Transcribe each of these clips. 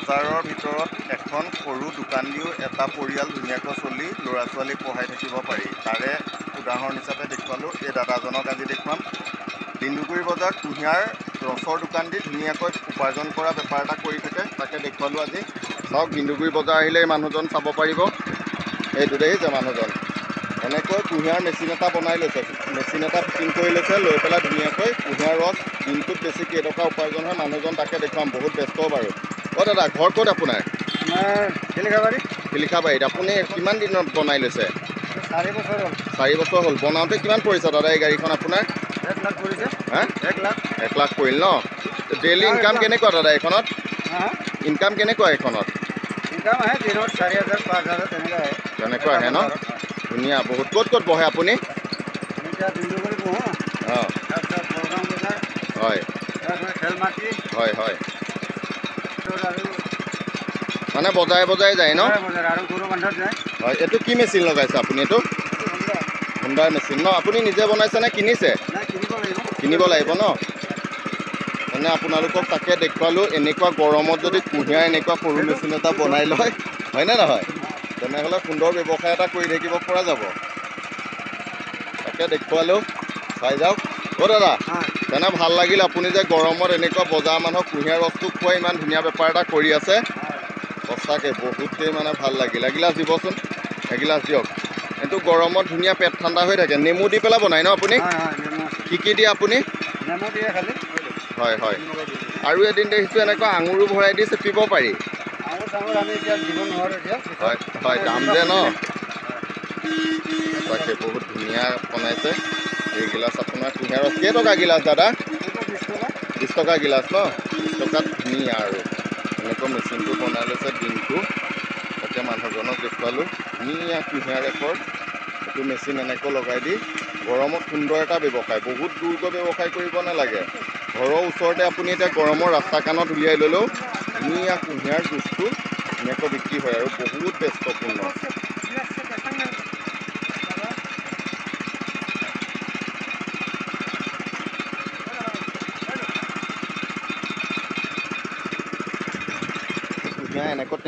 বজাৰৰ ভিতৰত এখন সৰু দোকান দিও এটা পৰিয়াল ধুনীয়াকৈ চলি ল'ৰা ছোৱালী পঢ়াই থাকিব পাৰি। তাৰে উদাহৰণ হিচাপে দেখুৱালোঁ। এই দাদাজনক আজি দেখুৱাম। বিন্দুগুৰি বজাৰত কুঁহিয়াৰ ৰসৰ দোকান দি ধুনীয়াকৈ উপাৰ্জন কৰা বেপাৰ এটা কৰি থাকে, তাকে দেখুৱালোঁ আজি। চাওক, বিন্দুগুৰি বজাৰ আহিলে এই মানুহজন চাব পাৰিব। এইটো দেখিছে মানুহজন এনেকৈ কুঁহিয়াৰ মেচিন এটা বনাই লৈছে, মেচিন এটা ফিটিং কৰি লৈছে, লৈ পেলাই ধুনীয়াকৈ কুঁহিয়াৰ ৰস দিনটোত বেছি কেইটকা উপাৰ্জন হয় মানুহজন তাকে দেখুৱাম। বহুত ব্যস্ত বাৰু। অঁ দাদা, ঘৰ ক'ত আপোনাৰ? শিলিখাবাৰী। শিলিখাবাৰীত। আপুনি কিমান দিনত বনাই লৈছে? 4 বছৰ হ'ল। 4 বছৰ হ'ল। বনাওঁতে কিমান পৰিছে দাদা এই গাড়ীখন আপোনাৰ? 1 লাখ পৰিছে। হা? 1 লাখ। 1 লাখ পৰিল ন? ডেইলি ইনকাম কেনেকুৱা দাদা এইখনত? ইনকাম কেনেকুৱা এইখনত? ইনকাম আহে দিনত 4,000 5,000 তেনেকৈ আহে। তেনেকুৱা আহে ন? ধুনীয়া বহুত। ক'ত ক'ত বহে আপুনি? এতিয়া বিন্দুগুৰিত বহোঁ। অঁ, তাৰপিছত বৰগাঁও বজাৰ, হয় তাৰপিছত খেলমাটি, হয় হয়। আৰু মানে বজাৰে বজাৰে যায় ন? বজাৰ আৰু গৰু বান্ধত যায়। হয়। এইটো কি মেচিন লগাইছে আপুনি? এইটো হুণ্ডাৰ মেচিন ন? আপুনি নিজে বনাইছে নে কিনিছে? নাই, কিনিব লাগিব। কিনিব লাগিব ন? মানে আপোনালোকক তাকে দেখুৱালোঁ। এনেকুৱা গৰমত যদি কুঁহিয়াৰ এনেকুৱা সৰু মেচিন এটা বনাই লয়, হয়নে নহয়? তেনেহ'লে সুন্দৰ ব্যৱসায় এটা কৰি থাকিব পৰা যাব। তাকে দেখুৱালোঁ, চাই যাওক। অ' দাদা, তেনে ভাল লাগিল আপুনি যে গৰমত এনেকুৱা বজাৰ মানুহক কুঁহিয়াৰ ৰসটো খুৱাই ইমান ধুনীয়া বেপাৰ এটা কৰি আছে। সঁচাকৈ বহুতেই মানে ভাল লাগিল। এগিলাচ দিবচোন, এগিলাচ দিয়ক। এইটো গৰমত ধুনীয়া পেট ঠাণ্ডা হৈ থাকে। নেমু দি পেলাই বনাই ন আপুনি? কি কি দিয়ে আপুনি? নেমু দিয়ে খালি। হয় হয়। আৰু এদিন দেখিছোঁ এনেকুৱা আঙুৰো ভৰাই দি চেপিব পাৰি। আঙুৰ চাঙুৰ আমি এতিয়া দিব নোৱাৰোঁ এতিয়া। হয় হয়, দাম যে ন? তাকে বহুত ধুনীয়া বনাইছে। এই গিলাচ আপোনাৰ কুঁহিয়াৰ ৰস কেইটকা গিলাচ দাদা? 20 টকা। 20 টকা গিলাচ ন? 20 টকাত ধুনীয়া আৰু এনেকুৱা মেচিনটো বনাই লৈছে দিনটো। তাকে মানুহজনক দেখুৱালোঁ। ধুনীয়া কুঁহিয়াৰ ৰসৰ এইটো মেচিন এনেকৈ লগাই দি গৰমত সুন্দৰ এটা ব্যৱসায়। বহুত দূৰকৈ ব্যৱসায় কৰিব নালাগে। ঘৰৰ ওচৰতে আপুনি এতিয়া গৰমৰ ৰাস্তা কাণত উলিয়াই ল'লেও ধুনীয়া কুঁহিয়াৰ জুচটো ধুনীয়াকৈ বিক্ৰী হয় আৰু বহুত ব্যস্তপূৰ্ণ। কুঁহিয়াৰ এনেকৈ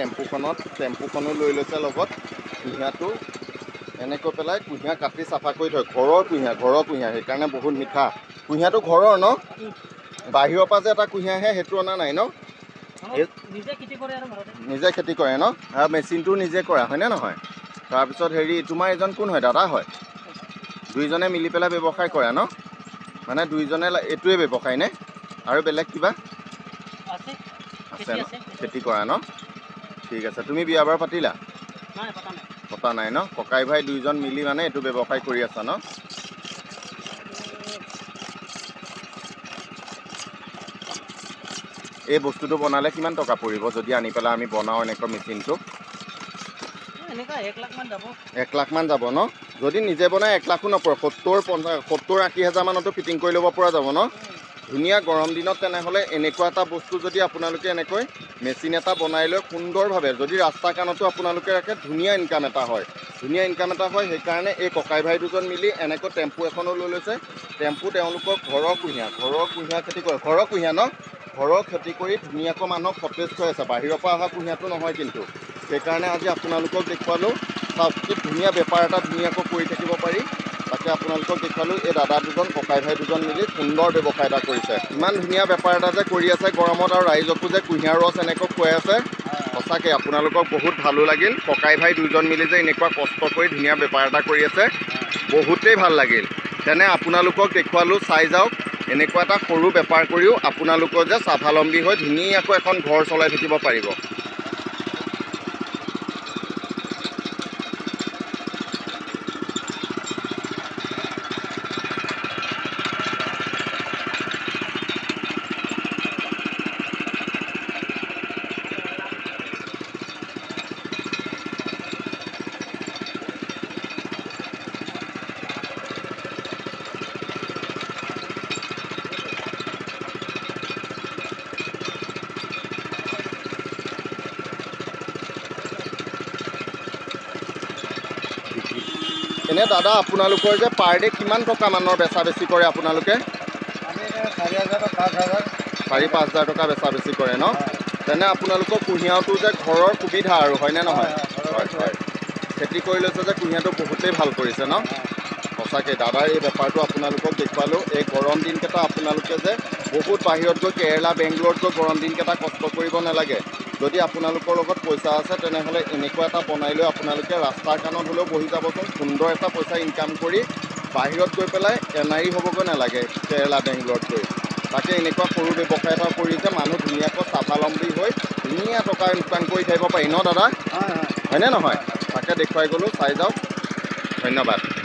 টেম্পুখনো লৈ লৈছে লগত। কুঁহিয়াৰটো এনেকৈ পেলাই কুঁহিয়াৰ কাটি চাফা কৰি থয়। ঘৰৰ কুঁহিয়াৰ সেইকাৰণে বহুত মিঠা। কুঁহিয়াৰটো ঘৰৰ ন? বাহিৰৰ পৰা যে এটা কুঁহিয়াৰ আহে সেইটো অনা নাই ন? নিজে খেতি কৰে ন? আৰু মেচিনটো নিজে কৰা হয়নে নহয়? তাৰপিছত হেৰি, তোমাৰ এজন কোন হয়? দাদা হয়? দুইজনে মিলি পেলাই ব্যৱসায় কৰা ন? মানে দুইজনে এইটোৱে ব্যৱসায় নে? আৰু বেলেগ কিবা আছে ন? খেতি কৰা ন? ঠিক আছে। তুমি বিয়া বাৰু পাতিলা? পতা নাই ন? ককাই ভাই দুইজন মিলি মানে এইটো ব্যৱসায় কৰি আছা ন? এই বস্তুটো বনালে কিমান টকা পৰিব যদি আনি পেলাই আমি বনাওঁ এনেকুৱা মেচিনটো? 1 লাখ মান যাব ন? যদি নিজে বনাই 1 লাখো নপৰে, 70-80 হাজাৰ মানতো ফিটিং কৰি ল'ব পৰা যাব ন? ধুনীয়া গৰম দিনত তেনেহ'লে এনেকুৱা এটা বস্তু যদি আপোনালোকে এনেকৈ মেচিন এটা বনাই লৈ সুন্দৰভাৱে যদি ৰাস্তা কাণতো আপোনালোকে ৰাখে, ধুনীয়া ইনকাম এটা হয়। সেইকাৰণে এই ককাই ভাই দুজন মিলি এনেকৈ টেম্পু এখনো লৈ লৈছে। টেম্পু তেওঁলোকৰ ঘৰৰ কুঁহিয়াৰ খেতি কৰে। ঘৰৰ কুঁহিয়াৰ ন? ঘৰৰ খেতি কৰি ধুনীয়াকৈ মানুহক সতেজ হৈ আছে। বাহিৰৰ পৰা অহা কুঁহিয়াৰটো নহয় কিন্তু। সেইকাৰণে আজি আপোনালোকক দেখুৱালোঁ। চাওক কি ধুনীয়া বেপাৰ এটা ধুনীয়াকৈ কৰি থাকিব পাৰি। তাকে আপোনালোকক দেখুৱালোঁ। এই দাদা দুজন, ককাই ভাই দুজন মিলি সুন্দৰ ব্যৱসায় এটা কৰিছে। ইমান ধুনীয়া বেপাৰ এটা যে কৰি আছে গৰমত, আৰু ৰাইজকো যে কুঁহিয়াৰ ৰস এনেকৈ খুৱাই আছে, সঁচাকৈ আপোনালোকক বহুত ভালো লাগিল। ককাই ভাই দুজন মিলি যে এনেকুৱা কষ্ট কৰি ধুনীয়া বেপাৰ এটা কৰি আছে, বহুতেই ভাল লাগিল। তেনে আপোনালোকক দেখুৱালোঁ, চাই যাওক। এনেকুৱা এটা সৰু বেপাৰ কৰিও আপোনালোকৰ যে স্বাৱলম্বী হৈ ধুনীয়াকৈ এখন ঘৰ চলাই থাকিব পাৰিব। এনে দাদা আপোনালোকৰ যে পাৰ ডে কিমান টকা মানৰ বেচা বেছি কৰে আপোনালোকে? 4,000 5,000। 4-5 হাজাৰ টকা বেচা বেছি কৰে ন? তেনে আপোনালোকৰ কুঁহিয়াৰটো যে ঘৰৰ সুবিধা আৰু হয়নে নহয়? হয়, হয়। খেতি কৰি লৈছে যে কুঁহিয়াৰটো বহুতেই ভাল কৰিছে ন? সঁচাকৈ দাদাৰ এই বেপাৰটো আপোনালোকক দেখুৱালোঁ। এই গৰম দিনকেইটা আপোনালোকে যে বহুত বাহিৰত গৈ কেৰেলা বেংগলোৰত গৈ গৰম দিনকেইটা কষ্ট কৰিব নালাগে। যদি আপোনালোকৰ লগত পইচা আছে তেনেহ'লে এনেকুৱা এটা বনাই লৈ আপোনালোকে ৰাস্তাৰ কাণত হ'লেও বহি যাবচোন। সুন্দৰ এটা পইচা ইনকাম কৰি বাহিৰত গৈ পেলাই এনআৰই হ'বগৈ নালাগে কেৰেলা বেংগলোৰত গৈ। তাকে এনেকুৱা সৰু ব্যৱসায় এটা কৰি যে মানুহ ধুনীয়াকৈ স্বাৱলম্বী হৈ ধুনীয়া টকা ইনকাম কৰি থাকিব পাৰি ন দাদা? হয়নে নহয়? তাকে দেখুৱাই গ'লোঁ, চাই যাওক। ধন্যবাদ।